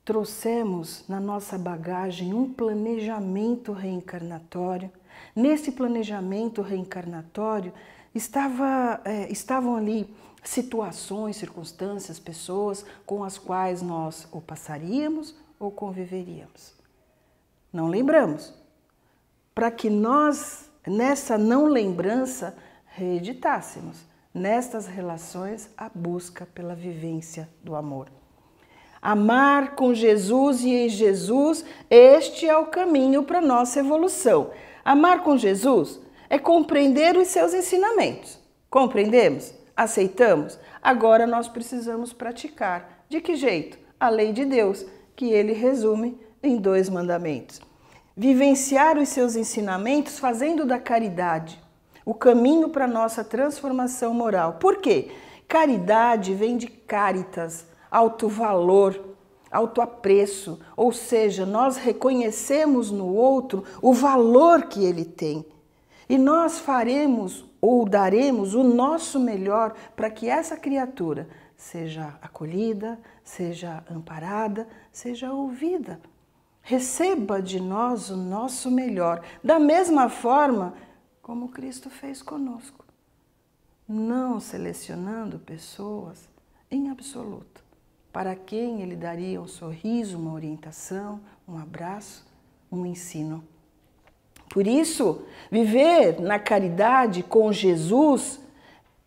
trouxemos na nossa bagagem um planejamento reencarnatório. Nesse planejamento reencarnatório estavam ali situações, circunstâncias, pessoas com as quais nós ou passaríamos ou conviveríamos. Não lembramos, para que nós, nessa não lembrança, reeditássemos nestas relações a busca pela vivência do amor. Amar com Jesus e em Jesus, este é o caminho para a nossa evolução. Amar com Jesus é compreender os seus ensinamentos. Compreendemos? Aceitamos? Agora nós precisamos praticar. De que jeito? A lei de Deus, que ele resume em 2 mandamentos. Vivenciar os seus ensinamentos fazendo da caridade o caminho para a nossa transformação moral. Por quê? Caridade vem de caritas, alto valor, alto apreço, ou seja, nós reconhecemos no outro o valor que ele tem. E nós faremos ou daremos o nosso melhor para que essa criatura seja acolhida, seja amparada, seja ouvida. Receba de nós o nosso melhor, da mesma forma como Cristo fez conosco, não selecionando pessoas em absoluto, para quem ele daria um sorriso, uma orientação, um abraço, um ensino. Por isso, viver na caridade com Jesus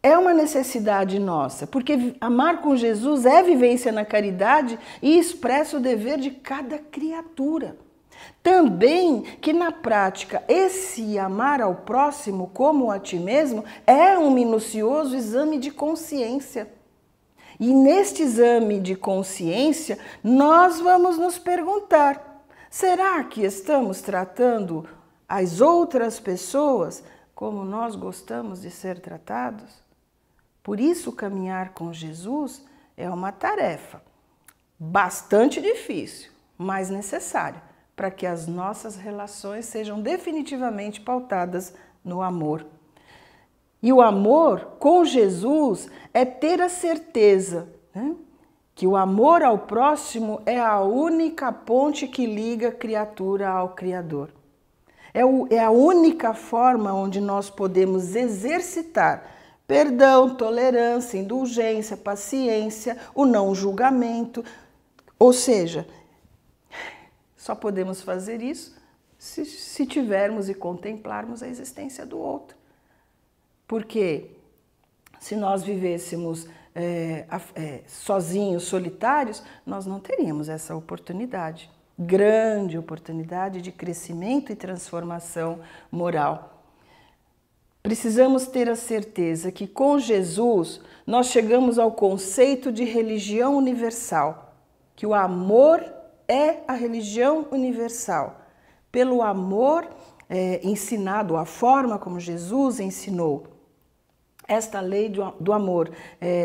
é uma necessidade nossa, porque amar com Jesus é vivência na caridade e expressa o dever de cada criatura. Também que na prática esse amar ao próximo como a ti mesmo é um minucioso exame de consciência. E neste exame de consciência nós vamos nos perguntar: será que estamos tratando as outras pessoas como nós gostamos de ser tratados? Por isso, caminhar com Jesus é uma tarefa bastante difícil, mas necessária, para que as nossas relações sejam definitivamente pautadas no amor. E o amor com Jesus é ter a certeza, né, que o amor ao próximo é a única ponte que liga a criatura ao Criador. É a única forma onde nós podemos exercitar perdão, tolerância, indulgência, paciência, o não julgamento. Ou seja, só podemos fazer isso se tivermos e contemplarmos a existência do outro. Porque se nós vivêssemos sozinhos, solitários, nós não teríamos essa oportunidade, grande oportunidade de crescimento e transformação moral. Precisamos ter a certeza que com Jesus nós chegamos ao conceito de religião universal, que o amor é a religião universal. Pelo amor ensinado, a forma como Jesus ensinou, esta lei do amor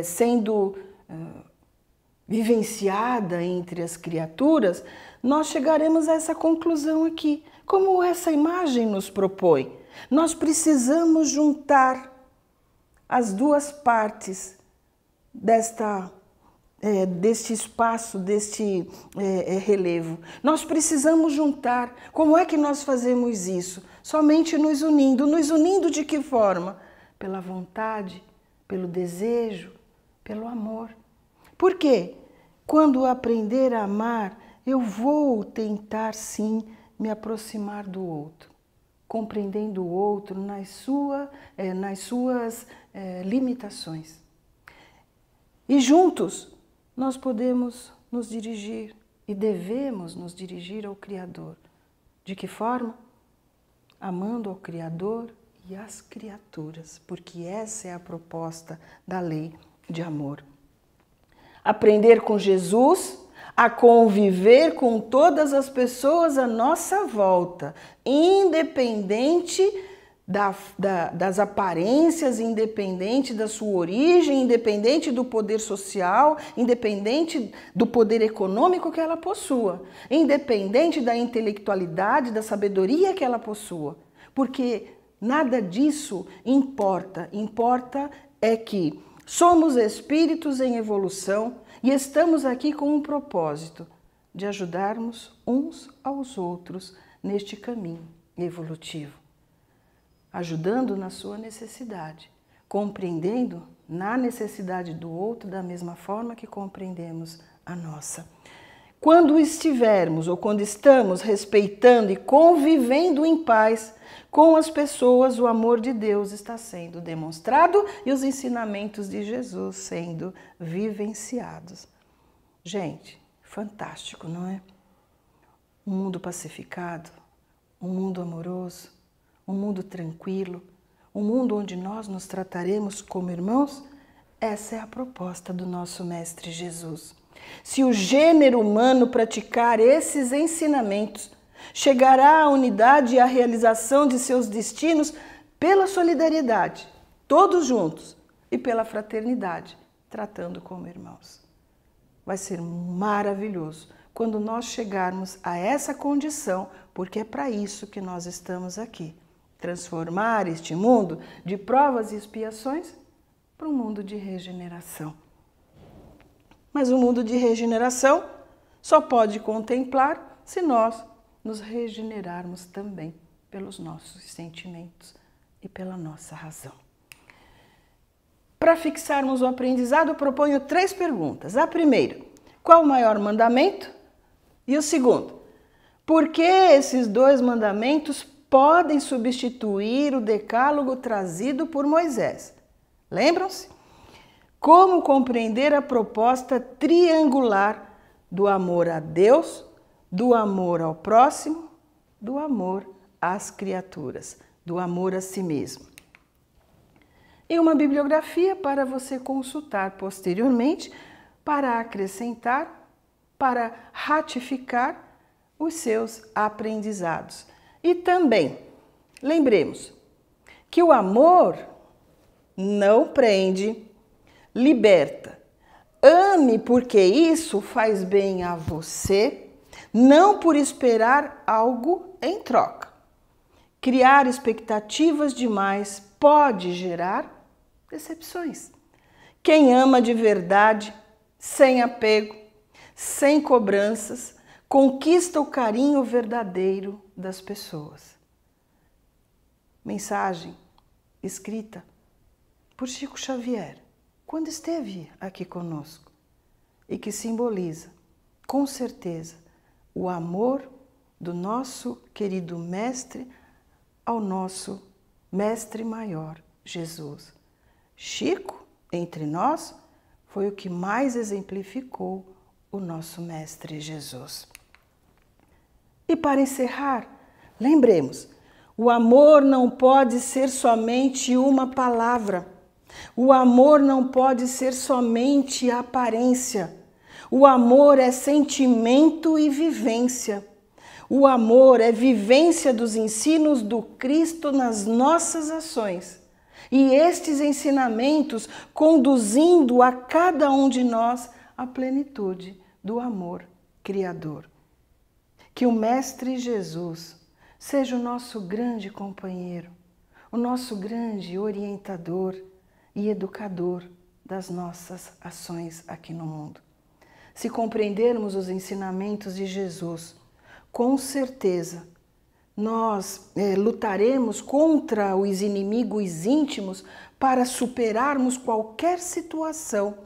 sendo vivenciada entre as criaturas, nós chegaremos a essa conclusão aqui, como essa imagem nos propõe. Nós precisamos juntar as duas partes deste espaço, deste relevo. Nós precisamos juntar. Como é que nós fazemos isso? Somente nos unindo. Nos unindo de que forma? Pela vontade, pelo desejo, pelo amor. Por quê? Quando aprender a amar, eu vou tentar sim me aproximar do outro, compreendendo o outro nas suas limitações. E juntos nós podemos nos dirigir e devemos nos dirigir ao Criador. De que forma? Amando ao Criador e às criaturas, porque essa é a proposta da lei de amor. Aprender com Jesus a conviver com todas as pessoas à nossa volta, independente das aparências, independente da sua origem, independente do poder social, independente do poder econômico que ela possua, independente da intelectualidade, da sabedoria que ela possua, porque nada disso importa. Importa é que somos espíritos em evolução e estamos aqui com um propósito de ajudarmos uns aos outros neste caminho evolutivo, ajudando na sua necessidade, compreendendo na necessidade do outro da mesma forma que compreendemos a nossa. Quando estivermos ou quando estamos respeitando e convivendo em paz com as pessoas, o amor de Deus está sendo demonstrado e os ensinamentos de Jesus sendo vivenciados. Gente, fantástico, não é? Um mundo pacificado, um mundo amoroso, um mundo tranquilo, um mundo onde nós nos trataremos como irmãos. Essa é a proposta do nosso Mestre Jesus. Se o gênero humano praticar esses ensinamentos, chegará à unidade e à realização de seus destinos pela solidariedade, todos juntos, e pela fraternidade, tratando como irmãos. Vai ser maravilhoso quando nós chegarmos a essa condição, porque é para isso que nós estamos aqui. Transformar este mundo de provas e expiações para um mundo de regeneração. Mas o mundo de regeneração só pode contemplar se nós nos regenerarmos também pelos nossos sentimentos e pela nossa razão. Para fixarmos o aprendizado, eu proponho 3 perguntas. A primeira, qual o maior mandamento? E o segundo, por que esses 2 mandamentos podem substituir o decálogo trazido por Moisés? Lembram-se? Como compreender a proposta triangular do amor a Deus, do amor ao próximo, do amor às criaturas, do amor a si mesmo? E uma bibliografia para você consultar posteriormente, para acrescentar, para ratificar os seus aprendizados. E também, lembremos que o amor não prende, liberta. Ame porque isso faz bem a você, não por esperar algo em troca. Criar expectativas demais pode gerar decepções. Quem ama de verdade, sem apego, sem cobranças, conquista o carinho verdadeiro das pessoas. Mensagem escrita por Chico Xavier, quando esteve aqui conosco, e que simboliza, com certeza, o amor do nosso querido mestre ao nosso mestre maior, Jesus. Chico, entre nós, foi o que mais exemplificou o nosso mestre Jesus. E para encerrar, lembremos, o amor não pode ser somente uma palavra. O amor não pode ser somente aparência. O amor é sentimento e vivência. O amor é vivência dos ensinos do Cristo nas nossas ações. E estes ensinamentos conduzindo a cada um de nós à plenitude do amor criador. Que o Mestre Jesus seja o nosso grande companheiro, o nosso grande orientador e educador das nossas ações aqui no mundo. Se compreendermos os ensinamentos de Jesus, com certeza nós lutaremos contra os inimigos íntimos para superarmos qualquer situação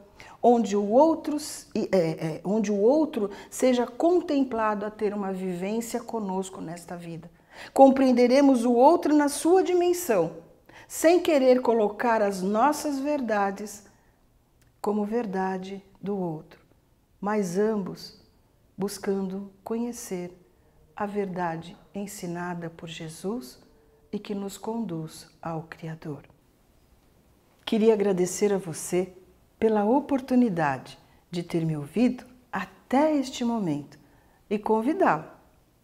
onde o outro seja contemplado a ter uma vivência conosco nesta vida. Compreenderemos o outro na sua dimensão, sem querer colocar as nossas verdades como verdade do outro, mas ambos buscando conhecer a verdade ensinada por Jesus e que nos conduz ao Criador. Queria agradecer a você pela oportunidade de ter me ouvido até este momento e convidá-lo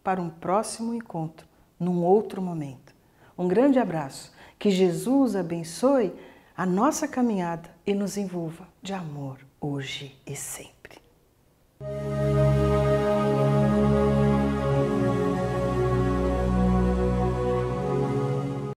para um próximo encontro, num outro momento. Um grande abraço, que Jesus abençoe a nossa caminhada e nos envolva de amor hoje e sempre.